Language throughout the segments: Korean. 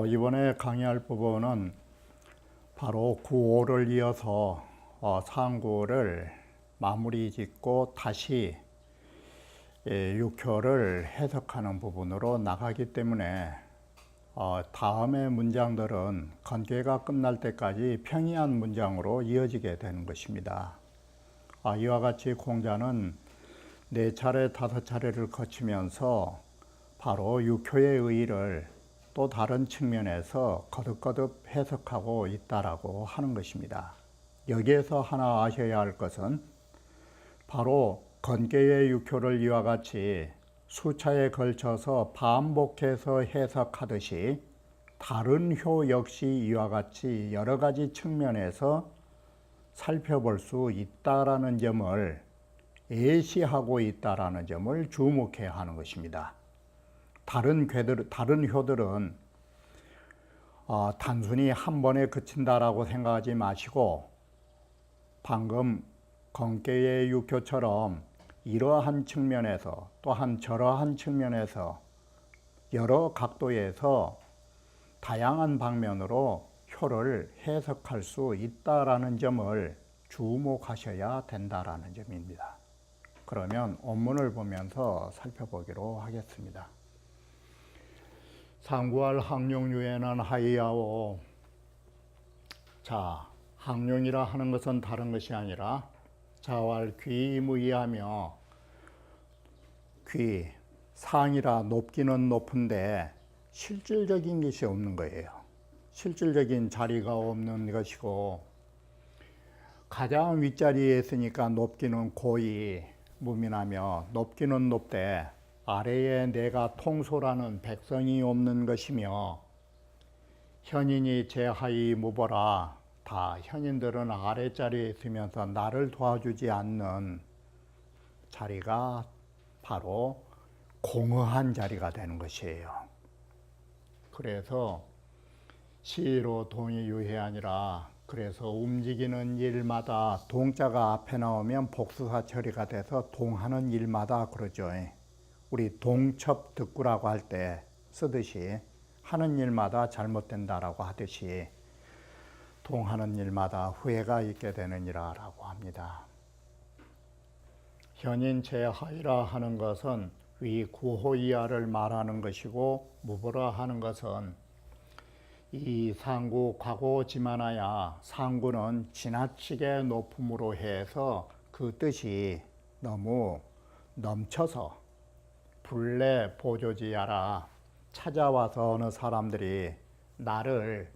이번에 강의할 부분은 바로 구호를 이어서 상구를 마무리 짓고 다시 6효를 해석하는 부분으로 나가기 때문에 다음의 문장들은 건개가 끝날 때까지 평이한 문장으로 이어지게 되는 것입니다. 이와 같이 공자는 4차례, 5차례를 거치면서 바로 6효의 의의를 또 다른 측면에서 거듭거듭 해석하고 있다라고 하는 것입니다. 여기에서 하나 아셔야 할 것은 바로 건개의 6효를 이와 같이 수차에 걸쳐서 반복해서 해석하듯이 다른 효 역시 이와 같이 여러 가지 측면에서 살펴볼 수 있다라는 점을 예시하고 있다라는 점을 주목해야 하는 것입니다. 다른 효들은 단순히 한 번에 그친다라고 생각하지 마시고 방금 건개의 6효처럼 이러한 측면에서 또한 저러한 측면에서 여러 각도에서 다양한 방면으로 효를 해석할 수 있다라는 점을 주목하셔야 된다라는 점입니다. 그러면 원문을 보면서 살펴보기로 하겠습니다. 상구할 항룡유에는 하이하오. 자, 항룡이라 하는 것은 다른 것이 아니라 자왈 귀무이하며, 귀, 상이라 높기는 높은데 실질적인 것이 없는 거예요. 실질적인 자리가 없는 것이고, 가장 윗자리에 있으니까 높기는 고이 무민하며 높기는 높되 아래에 내가 통솔하는 백성이 없는 것이며, 현인이 제 하이 무보라. 다 현인들은 아래자리에 있으면서 나를 도와주지 않는 자리가 바로 공허한 자리가 되는 것이에요. 그래서 시로 동이 유해 아니라, 그래서 움직이는 일마다 동자가 앞에 나오면 복수사 처리가 돼서 동하는 일마다 그러죠. 우리 동첩득구라고 할 때 쓰듯이 하는 일마다 잘못된다라고 하듯이 동하는 일마다 후회가 있게 되느니라 라고 합니다. 현인 제하이라 하는 것은 위 구호 이하를 말하는 것이고, 무보라 하는 것은 이 상구 과고지만하야, 상구는 지나치게 높음으로 해서 그 뜻이 너무 넘쳐서 불내 보조지하라, 찾아와서 어느 사람들이 나를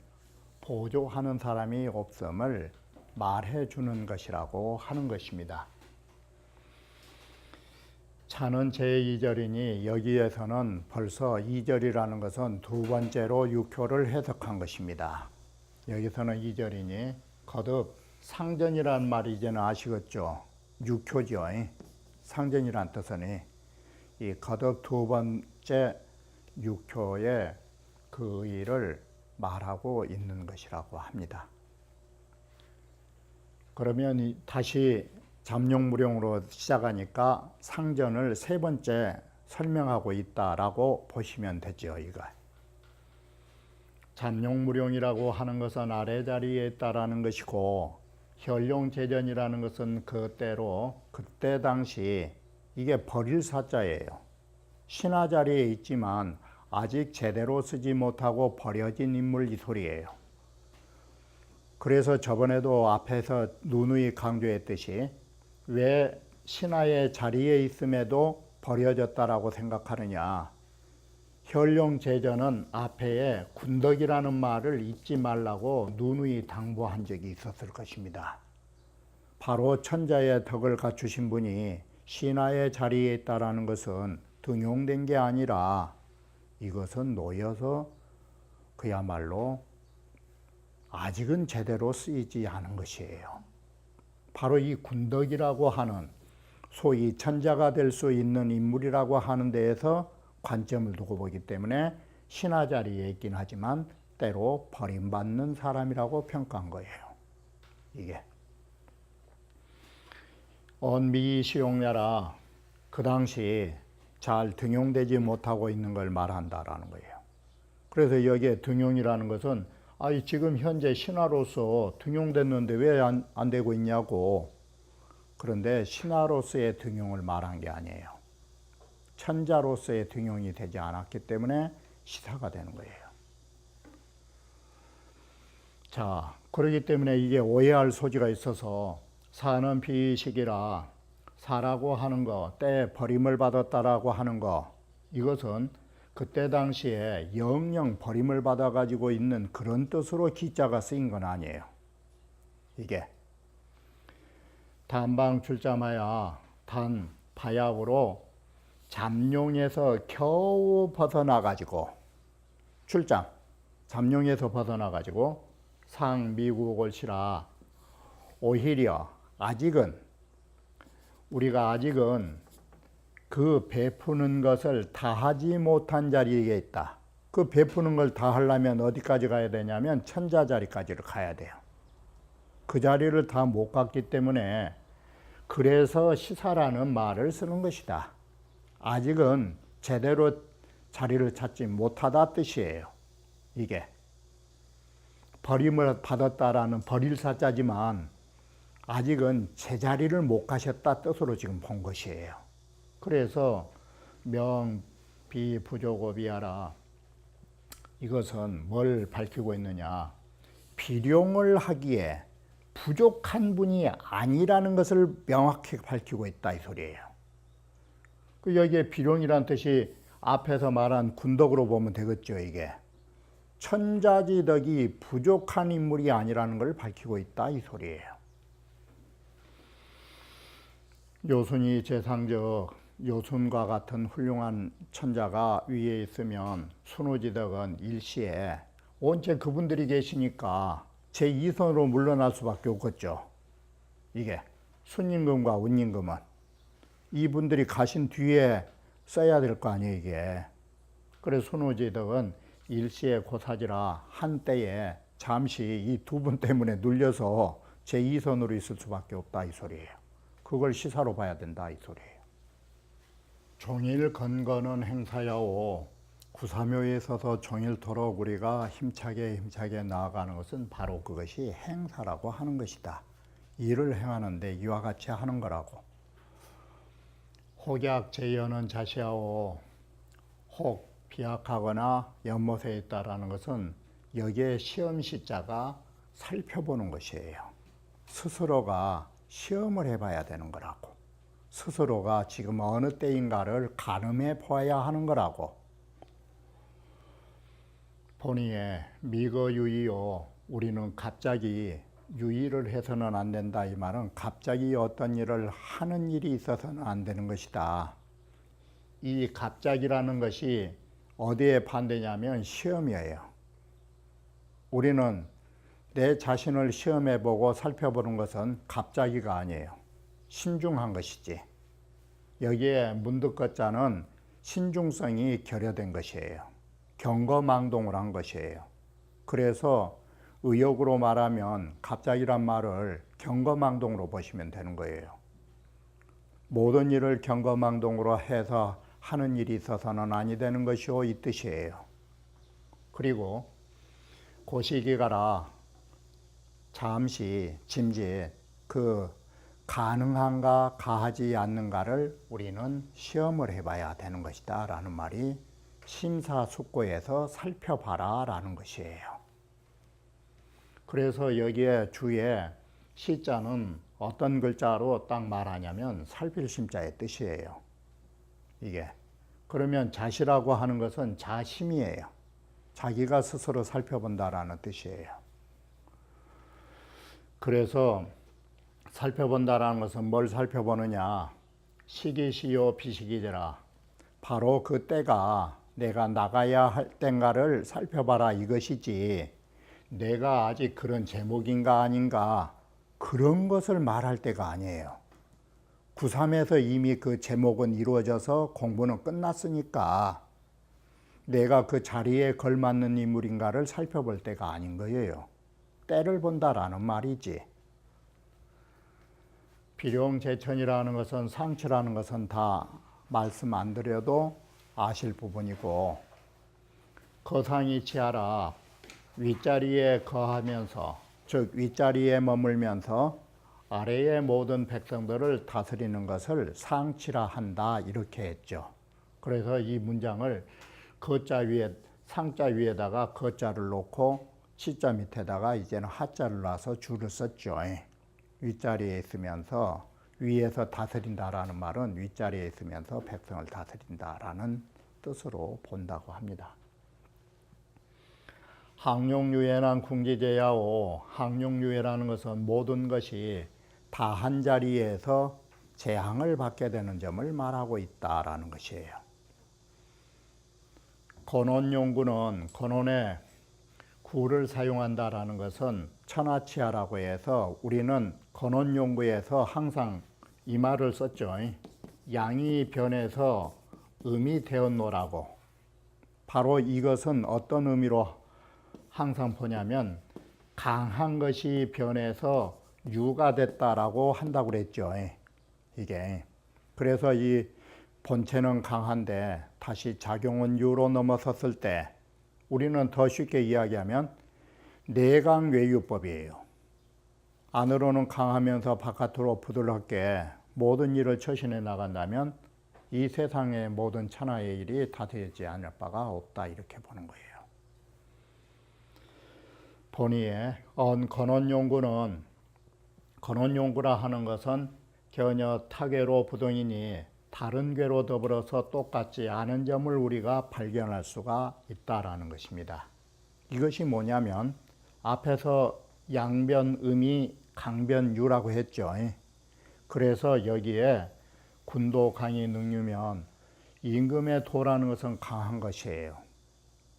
보조하는 사람이 없음을 말해 주는 것이라고 하는 것입니다. 차는 제2절이니 여기에서는 벌써 2절이라는 것은 두 번째로 6효를 해석한 것입니다. 여기서는 2절이니 거듭 상전이란 말이 이제는 아시겠죠? 6효죠. 상전이란 뜻은 이 거듭 두 번째 6효의 그 의의를 말하고 있는 것이라고 합니다. 그러면 다시 잠룡무룡으로 시작하니까 상전을 세 번째 설명하고 있다라고 보시면 되죠. 이거 잠룡무룡이라고 하는 것은 아래 자리에 있다라는 것이고, 현룡제전이라는 것은 그때 당시 이게 버릴 사자예요. 신하 자리에 있지만 아직 제대로 쓰지 못하고 버려진 인물 이 소리예요. 그래서 저번에도 앞에서 누누이 강조했듯이 왜 신하의 자리에 있음에도 버려졌다라고 생각하느냐. 현룡제전은 앞에 군덕이라는 말을 잊지 말라고 누누이 당부한 적이 있었을 것입니다. 바로 천자의 덕을 갖추신 분이 신하의 자리에 있다라는 것은 등용된 게 아니라 이것은 놓여서 그야말로 아직은 제대로 쓰이지 않은 것이에요. 바로 이 군덕이라고 하는 소위 천자가 될 수 있는 인물이라고 하는 데에서 관점을 두고 보기 때문에 신하 자리에 있긴 하지만 때로 버림받는 사람이라고 평가한 거예요. 이게 언미시용야라 그 당시 잘 등용되지 못하고 있는 걸 말한다라는 거예요. 그래서 여기에 등용이라는 것은 지금 현재 신하로서 등용됐는데 왜 안 되고 있냐고. 그런데 신하로서의 등용을 말한 게 아니에요. 천자로서의 등용이 되지 않았기 때문에 시사가 되는 거예요. 자, 그렇기 때문에 이게 오해할 소지가 있어서 사는 비식이라 사라고 하는 거, 때 버림을 받았다라고 하는 거, 이것은 그때 당시에 영영 버림을 받아가지고 있는 그런 뜻으로 기자가 쓰인 건 아니에요. 이게 단방 출자마야 단 바약으로 잠룡에서 겨우 벗어나가지고 출장, 잠룡에서 벗어나가지고 상미국을시라 오히려 우리가 아직은 그 베푸는 것을 다 하지 못한 자리에 있다. 그 베푸는 걸 다 하려면 어디까지 가야 되냐면 천자 자리까지를 가야 돼요. 그 자리를 다 못 갔기 때문에 그래서 시사라는 말을 쓰는 것이다. 아직은 제대로 자리를 찾지 못하다 뜻이에요. 이게 버림을 받았다라는 버릴사자지만 아직은 제자리를 못 가셨다 뜻으로 지금 본 것이에요. 그래서 명비부족업이하라, 이것은 뭘 밝히고 있느냐, 비룡을 하기에 부족한 분이 아니라는 것을 명확히 밝히고 있다 이 소리예요. 여기에 비룡이란 뜻이 앞에서 말한 군덕으로 보면 되겠죠. 이게 천자지덕이 부족한 인물이 아니라는 걸 밝히고 있다 이 소리예요. 요순이 재상적 요순과 같은 훌륭한 천자가 위에 있으면 순우지덕은 일시에 원체 그분들이 계시니까 제2선으로 물러날 수밖에 없겠죠. 이게 순임금과 운임금은 이분들이 가신 뒤에 써야 될 거 아니에요 이게. 그래서 순우지덕은 일시에 고사지라 한때에 잠시 이 두 분 때문에 눌려서 제2선으로 있을 수밖에 없다 이 소리예요. 그걸 시사로 봐야 된다 이 소리예요. 종일 건거는 행사야오. 구사묘에 서서 종일토록 우리가 힘차게 나아가는 것은 바로 그것이 행사라고 하는 것이다. 일을 행하는데 이와 같이 하는 거라고. 혹약 제연은 자시하오. 혹 비약하거나 연못에 있다라는 것은 여기에 시험시자가 살펴보는 것이에요. 스스로가 시험을 해봐야 되는 거라고. 스스로가 지금 어느 때인가를 가늠해 보아야 하는 거라고. 본의에 미거유의요. 우리는 갑자기 유의를 해서는 안 된다. 이 말은 갑자기 어떤 일을 하는 일이 있어서는 안 되는 것이다. 이 갑자기라는 것이 어디에 반대냐면 시험이에요. 우리는 내 자신을 시험해보고 살펴보는 것은 갑자기가 아니에요. 신중한 것이지. 여기에 문득것자는 신중성이 결여된 것이에요. 경거망동을 한 것이에요. 그래서 의역으로 말하면 갑자기란 말을 경거망동으로 보시면 되는 거예요. 모든 일을 경거망동으로 해서 하는 일이 있어서는 아니 되는 것이오 이 뜻이에요. 그리고 고시기가라 잠시 짐짓 그 가능한가 가하지 않는가를 우리는 시험을 해봐야 되는 것이다 라는 말이 심사숙고에서 살펴봐라 라는 것이에요. 그래서 여기에 주에 시자는 어떤 글자로 딱 말하냐면 살필심자의 뜻이에요. 이게 그러면 자시라고 하는 것은 자심이에요. 자기가 스스로 살펴본다라는 뜻이에요. 그래서 살펴본다라는 것은 뭘 살펴보느냐, 시기시요 비시기제라. 바로 그 때가 내가 나가야 할 때인가를 살펴봐라 이것이지, 내가 아직 그런 제목인가 아닌가 그런 것을 말할 때가 아니에요. 구3에서 이미 그 제목은 이루어져서 공부는 끝났으니까 내가 그 자리에 걸맞는 인물인가를 살펴볼 때가 아닌 거예요. 때를 본다라는 말이지. 비룡제천이라는 것은 상치라는 것은 다 말씀 안 드려도 아실 부분이고, 거상이 치하라, 윗자리에 거하면서, 즉 윗자리에 머물면서 아래의 모든 백성들을 다스리는 것을 상치라 한다, 이렇게 했죠. 그래서 이 문장을 거자 위에, 상자 위에다가 거자를 놓고 치자 밑에다가 이제는 하자를 놔서 줄을 썼죠. 윗자리에 있으면서, 위에서 다스린다라는 말은 윗자리에 있으면서 백성을 다스린다라는 뜻으로 본다고 합니다. 항룡유예난 궁지제야오, 항룡유예라는 것은 모든 것이 다 한 자리에서 재앙을 받게 되는 점을 말하고 있다라는 것이에요. 건원용구는 건원에 구를 사용한다라는 것은 천하치하라고 해서 우리는 건원용구에서 항상 이 말을 썼죠. 양이 변해서 음이 되었노라고. 바로 이것은 어떤 의미로 항상 보냐면 강한 것이 변해서 유가 됐다라고 한다고 그랬죠. 이게 그래서 이 본체는 강한데 다시 작용은 유로 넘어섰을 때 우리는 더 쉽게 이야기하면 내강외유법이에요. 안으로는 강하면서 바깥으로 부드럽게 모든 일을 처신해 나간다면 이 세상의 모든 천하의 일이 다스리지 않을 바가 없다, 이렇게 보는 거예요. 본의에 건원용구는, 건원용구라 하는 것은 견여 타괴로 부동이니 다른 괴로 더불어서 똑같지 않은 점을 우리가 발견할 수가 있다라는 것입니다. 이것이 뭐냐면 앞에서 양변음이 강변유라고 했죠. 그래서 여기에 군도 강이 능유면 임금의 도라는 것은 강한 것이에요.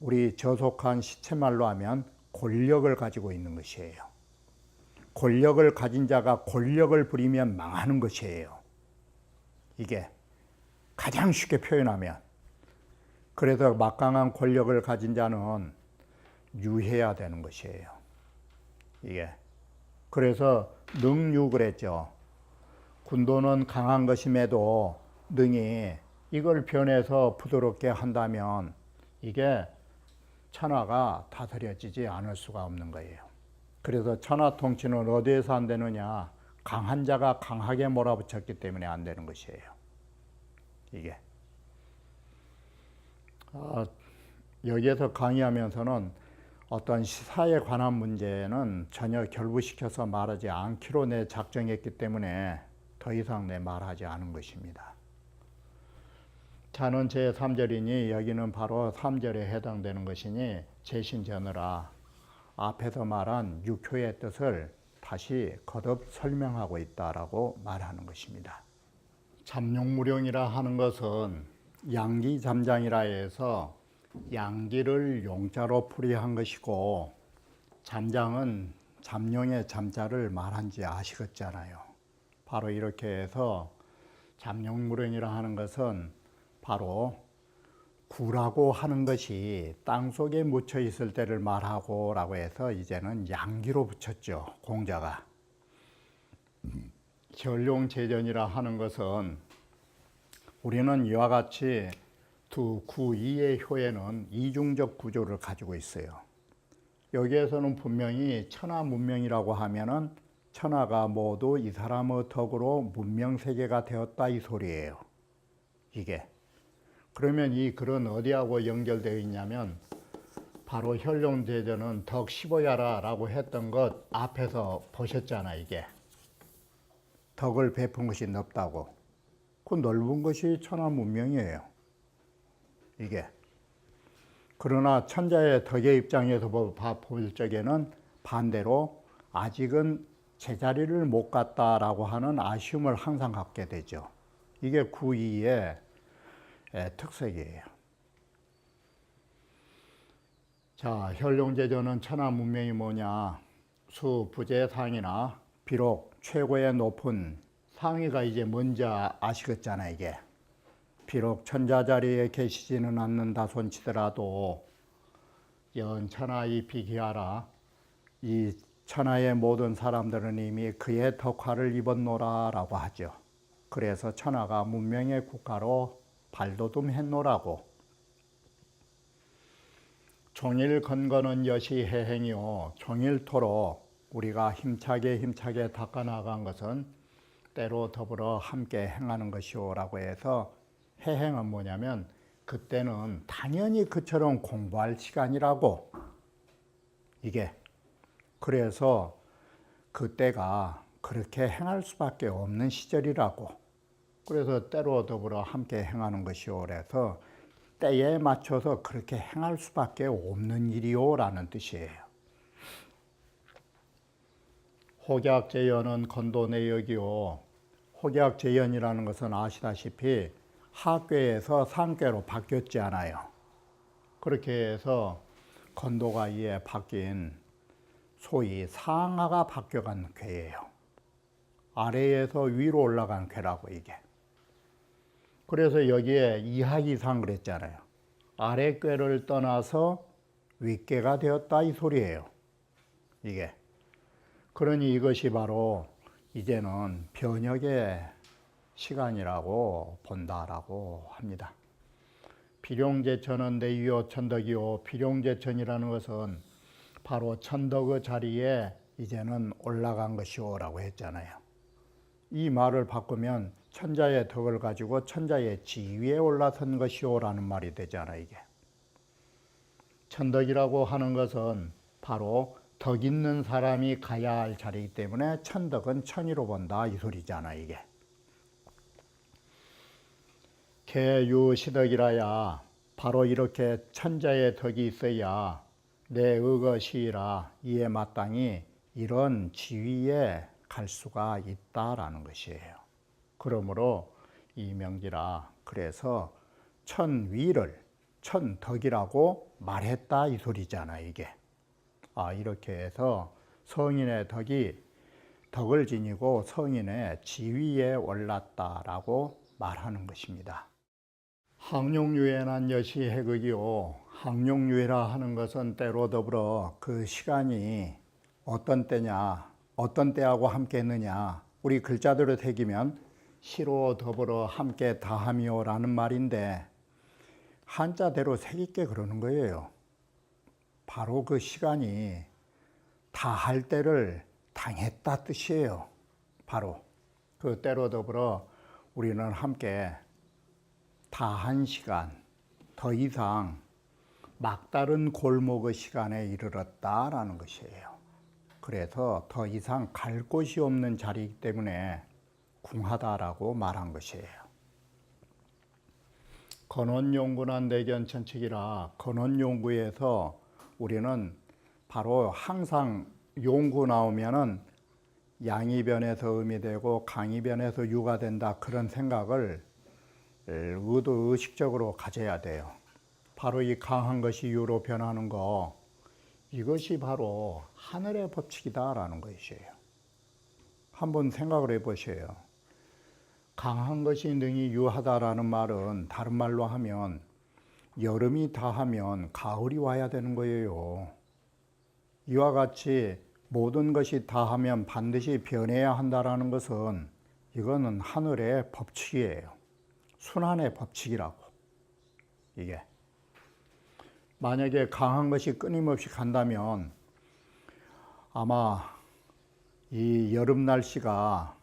우리 저속한 시체말로 하면 권력을 가지고 있는 것이에요. 권력을 가진 자가 권력을 부리면 망하는 것이에요. 이게 가장 쉽게 표현하면. 그래서 막강한 권력을 가진 자는 유해야 되는 것이에요. 이게 그래서 능유 그랬죠. 군도는 강한 것임에도 능이 이걸 변해서 부드럽게 한다면 이게 천하가 다스려지지 않을 수가 없는 거예요. 그래서 천하 통치는 어디에서 안 되느냐? 강한 자가 강하게 몰아붙였기 때문에 안 되는 것이에요. 이게 여기에서 강의하면서는 어떤 시사에 관한 문제는 전혀 결부시켜서 말하지 않기로 내 작정했기 때문에 더 이상 내 말하지 않은 것입니다. 자는 제3절이니 여기는 바로 3절에 해당되는 것이니 제신전으라, 앞에서 말한 육효의 뜻을 다시 거듭 설명하고 있다라고 말하는 것입니다. 잠룡무룡이라 하는 것은 양기잠장이라 해서 양기를 용자로 풀이한 것이고, 잠장은 잠룡의 잠자를 말한지 아시겠잖아요. 바로 이렇게 해서 잠룡무룡이라 하는 것은 바로 구라고 하는 것이 땅속에 묻혀 있을 때를 말하고 라고 해서 이제는 양기로 붙였죠, 공자가. 혈룡제전이라 하는 것은 우리는 이와 같이 두 구이의 효에는 이중적 구조를 가지고 있어요. 여기에서는 분명히 천하 문명이라고 하면은 천하가 모두 이 사람의 덕으로 문명 세계가 되었다, 이 소리예요. 이게 그러면 이 글은 어디하고 연결되어 있냐면 바로 혈룡제전은 덕 15야라 라고 했던 것 앞에서 보셨잖아. 이게 덕을 베푼 것이 넓다고. 그 넓은 것이 천하 문명이에요. 이게 그러나 천자의 덕의 입장에서 볼 적에는 반대로 아직은 제자리를 못 갔다라고 하는 아쉬움을 항상 갖게 되죠. 이게 구이의 특색이에요. 자, 혈룡제전은 천하 문명이 뭐냐? 수, 부재, 상이나 비록 최고의 높은 상위가 이제 뭔지 아시겠잖아 이게. 비록 천자 자리에 계시지는 않는다 손치더라도 연천하 이피기하라. 이 천하의 모든 사람들은 이미 그의 덕화를 입었노라라고 하죠. 그래서 천하가 문명의 국가로 발돋움했노라고. 종일 건거는 여시 해행이요. 종일토록 우리가 힘차게 닦아나간 것은 때로 더불어 함께 행하는 것이오라고 해서 해행은 뭐냐면 그때는 당연히 그처럼 공부할 시간이라고. 이게 그래서 그때가 그렇게 행할 수밖에 없는 시절이라고. 그래서 때로 더불어 함께 행하는 것이오. 그래서 때에 맞춰서 그렇게 행할 수밖에 없는 일이오라는 뜻이에요. 혹약재연은 건도내역이요. 혹약재연이라는 것은 아시다시피 하괴에서 상괴로 바뀌었지 않아요. 그렇게 해서 건도가 이에 바뀐 소위 상하가 바뀌어간 궤예요. 아래에서 위로 올라간 궤라고 이게. 그래서 여기에 이하이상 그랬잖아요. 아래 궤를 떠나서 윗궤가 되었다 이 소리예요. 이게. 그러니 이것이 바로 이제는 변혁의 시간이라고 본다라고 합니다. 비룡제천은 내위요 천덕이요. 비룡제천이라는 것은 바로 천덕의 자리에 이제는 올라간 것이오라고 했잖아요. 이 말을 바꾸면 천자의 덕을 가지고 천자의 지위에 올라선 것이오라는 말이 되잖아요. 이게 천덕이라고 하는 것은 바로 덕 있는 사람이 가야 할 자리이기 때문에 천덕은 천이로 본다 이 소리잖아요. 이게 개유시덕이라야 바로 이렇게 천자의 덕이 있어야 내 의거시이라 이에 마땅히 이런 지위에 갈 수가 있다라는 것이에요. 그러므로 이명지라 그래서 천위를 천덕이라고 말했다 이 소리잖아 이게. 이렇게 해서 성인의 덕을 지니고 성인의 지위에 올랐다라고 말하는 것입니다. 항룡유해난 여시 해극이요. 항룡유해라 하는 것은 때로 더불어 그 시간이 어떤 때냐, 어떤 때하고 함께 했느냐. 우리 글자대로 새기면 시로 더불어 함께 다하미오라는 말인데 한자대로 새길게 그러는 거예요. 바로 그 시간이 다할 때를 당했다 뜻이에요. 바로 그 때로 더불어 우리는 함께 다한 시간, 더 이상 막다른 골목의 시간에 이르렀다라는 것이에요. 그래서 더 이상 갈 곳이 없는 자리이기 때문에 궁하다라고 말한 것이에요. 건원용구난 내견천측이라 건원용구에서 우리는 바로 항상 용구 나오면은 양이변에서 의미되고 강이변에서 유가 된다 그런 생각을 의식적으로 가져야 돼요. 바로 이 강한 것이 유로 변하는 거 이것이 바로 하늘의 법칙이다라는 것이에요. 한번 생각을 해보세요. 강한 것이 능히 유하다라는 말은 다른 말로 하면 여름이 다하면 가을이 와야 되는 거예요. 이와 같이 모든 것이 다하면 반드시 변해야 한다라는 것은 이거는 하늘의 법칙이에요. 순환의 법칙이라고. 이게 만약에 강한 것이 끊임없이 간다면 아마 이 여름 날씨가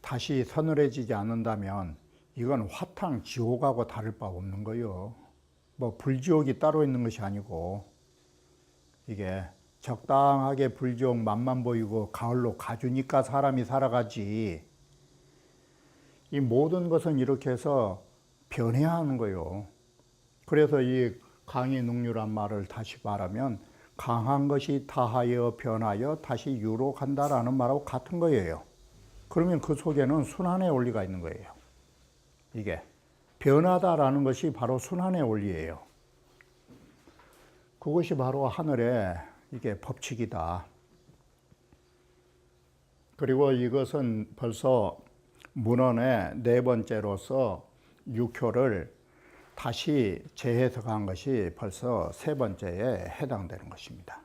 다시 서늘해지지 않는다면 이건 화탕 지옥하고 다를 바 없는 거예요. 뭐 불지옥이 따로 있는 것이 아니고 이게 적당하게 불지옥 맛만 보이고 가을로 가주니까 사람이 살아가지. 이 모든 것은 이렇게 해서 변해야 하는 거예요. 그래서 이 강이능유란 말을 다시 말하면 강한 것이 다하여 변하여 다시 유로 간다라는 말하고 같은 거예요. 그러면 그 속에는 순환의 원리가 있는 거예요. 이게 변하다라는 것이 바로 순환의 원리예요. 그것이 바로 하늘의 이게 법칙이다. 그리고 이것은 벌써 문헌의 네 번째로서 육효를 다시 재해석한 것이 벌써 세 번째에 해당되는 것입니다.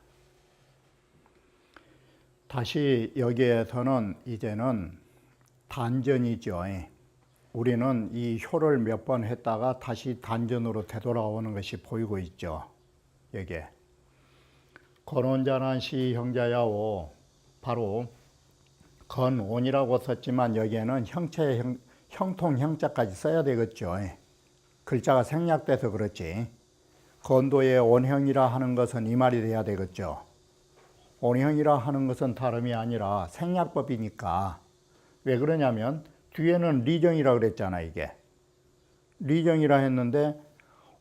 다시 여기에서는 이제는 단전이죠. 우리는 이 효를 몇 번 했다가 다시 단전으로 되돌아오는 것이 보이고 있죠. 여기에 건온자난 시 형자야오, 바로 건온이라고 썼지만 여기에는 형체, 형통, 형자까지 써야 되겠죠. 글자가 생략돼서 그렇지. 건도의 온형이라 하는 것은 이 말이 돼야 되겠죠. 온형이라 하는 것은 다름이 아니라 생략법이니까. 왜 그러냐면 뒤에는 리정이라 그랬잖아. 이게 리정이라 했는데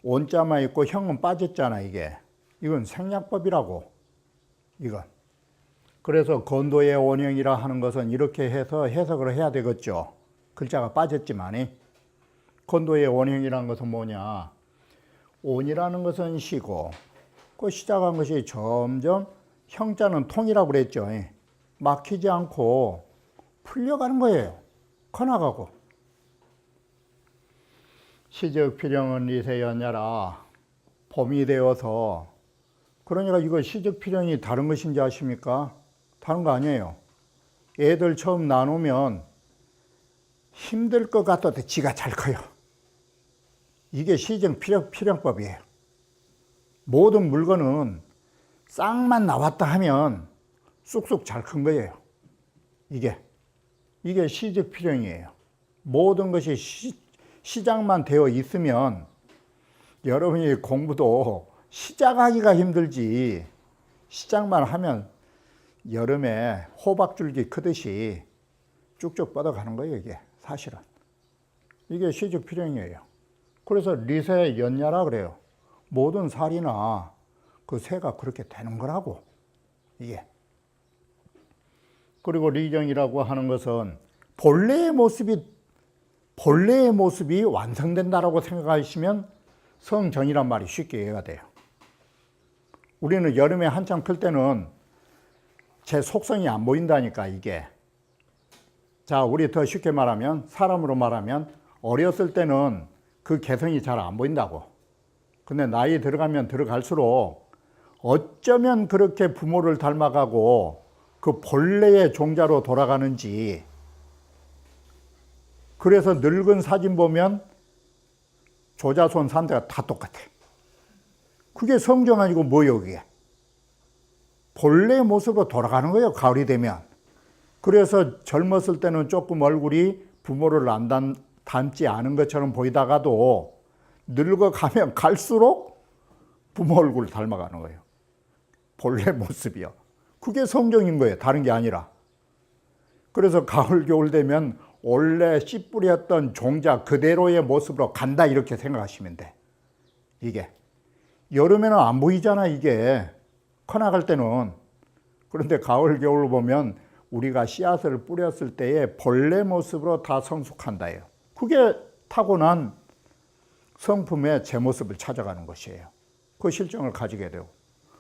온자만 있고 형은 빠졌잖아. 이건 생략법이라고. 이건 그래서 건도의 온형이라 하는 것은 이렇게 해서 해석을 해야 되겠죠. 글자가 빠졌지만이. 건도의 온형이라는 것은 뭐냐? 온이라는 것은 시고 그 시작한 것이 점점 형자는 통이라고 그랬죠. 막히지 않고 풀려가는 거예요. 커나가고. 시적필형은 리세연야라. 봄이 되어서. 그러니까 이거 시적필형이 다른 것인지 아십니까? 다른 거 아니에요. 애들 처음 나누면 힘들 것 같아도 지가 잘 커요. 이게 시정필형법이에요. 모든 물건은 싹만 나왔다 하면 쑥쑥 잘 큰 거예요. 이게 시적필형이에요. 모든 것이 시작만 되어 있으면 여러분이 공부도 시작하기가 힘들지, 시작만 하면 여름에 호박줄기 크듯이 쭉쭉 뻗어가는 거예요. 이게 사실은 이게 시적필형이에요. 그래서 리세 연야라 그래요. 모든 살이나 그 새가 그렇게 되는 거라고. 이게 그리고 리정이라고 하는 것은 본래의 모습이 완성된다라고 생각하시면 성정이란 말이 쉽게 이해가 돼요. 우리는 여름에 한창 클 때는 제 속성이 안 보인다니까. 이게 자, 우리 더 쉽게 말하면, 사람으로 말하면 어렸을 때는 그 개성이 잘 안 보인다고. 근데 나이 들어가면 들어갈수록 어쩌면 그렇게 부모를 닮아가고 그 본래의 종자로 돌아가는지. 그래서 늙은 사진 보면 조자손 산대가 다 똑같아. 그게 성정 아니고 뭐예요, 그게? 본래의 모습으로 돌아가는 거예요, 가을이 되면. 그래서 젊었을 때는 조금 얼굴이 부모를 안 닮지 않은 것처럼 보이다가도 늙어가면 갈수록 부모 얼굴을 닮아가는 거예요. 본래 모습이요. 그게 성정인 거예요, 다른 게 아니라. 그래서 가을, 겨울 되면 원래 씨 뿌렸던 종자 그대로의 모습으로 간다, 이렇게 생각하시면 돼. 이게 여름에는 안 보이잖아. 이게 커나갈 때는. 그런데 가을, 겨울 보면 우리가 씨앗을 뿌렸을 때의 본래 모습으로 다 성숙한다예요. 그게 타고난 성품의 제 모습을 찾아가는 것이에요. 그 실정을 가지게 되고.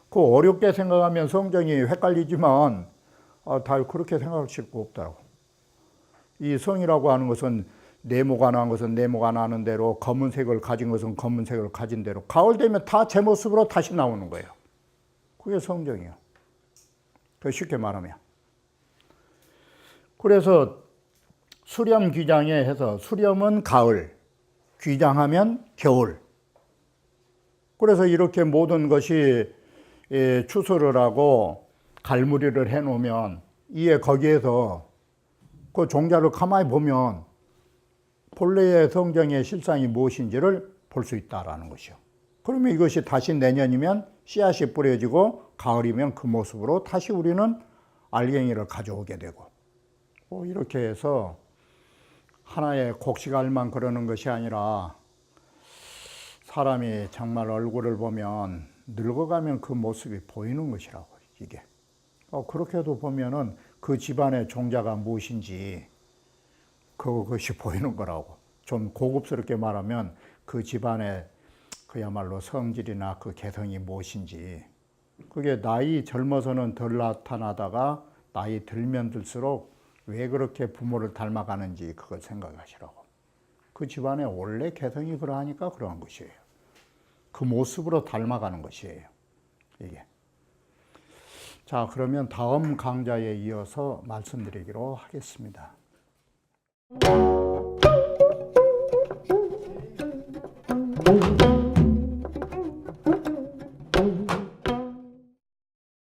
그 어렵게 생각하면 성정이 헷갈리지만 다 그렇게 생각하실 거 없더라고. 이 성이라고 하는 것은 네모가 난 것은 네모가 나는 대로, 검은색을 가진 것은 검은색을 가진 대로 가을 되면 다 제 모습으로 다시 나오는 거예요. 그게 성정이에요. 더 쉽게 말하면. 그래서 수렴 귀장에 해서 수렴은 가을, 귀장하면 겨울. 그래서 이렇게 모든 것이 추수를 하고 갈무리를 해놓으면 이에 거기에서 그 종자를 가만히 보면 본래의 성정의 실상이 무엇인지를 볼 수 있다라는 것이요. 그러면 이것이 다시 내년이면 씨앗이 뿌려지고 가을이면 그 모습으로 다시 우리는 알갱이를 가져오게 되고, 이렇게 해서 하나의 곡식알만 그러는 것이 아니라 사람이 정말 얼굴을 보면 늙어가면 그 모습이 보이는 것이라고. 이게 그렇게도 보면은 그 집안의 종자가 무엇인지 그것이 보이는 거라고. 좀 고급스럽게 말하면 그 집안의 그야말로 성질이나 그 개성이 무엇인지. 그게 나이 젊어서는 덜 나타나다가 나이 들면 들수록 왜 그렇게 부모를 닮아가는지 그걸 생각하시라고. 그 집안의 원래 개성이 그러하니까 그러한 것이에요. 그 모습으로 닮아가는 것이에요. 이게. 자, 그러면 다음 강좌에 이어서 말씀드리기로 하겠습니다. 음.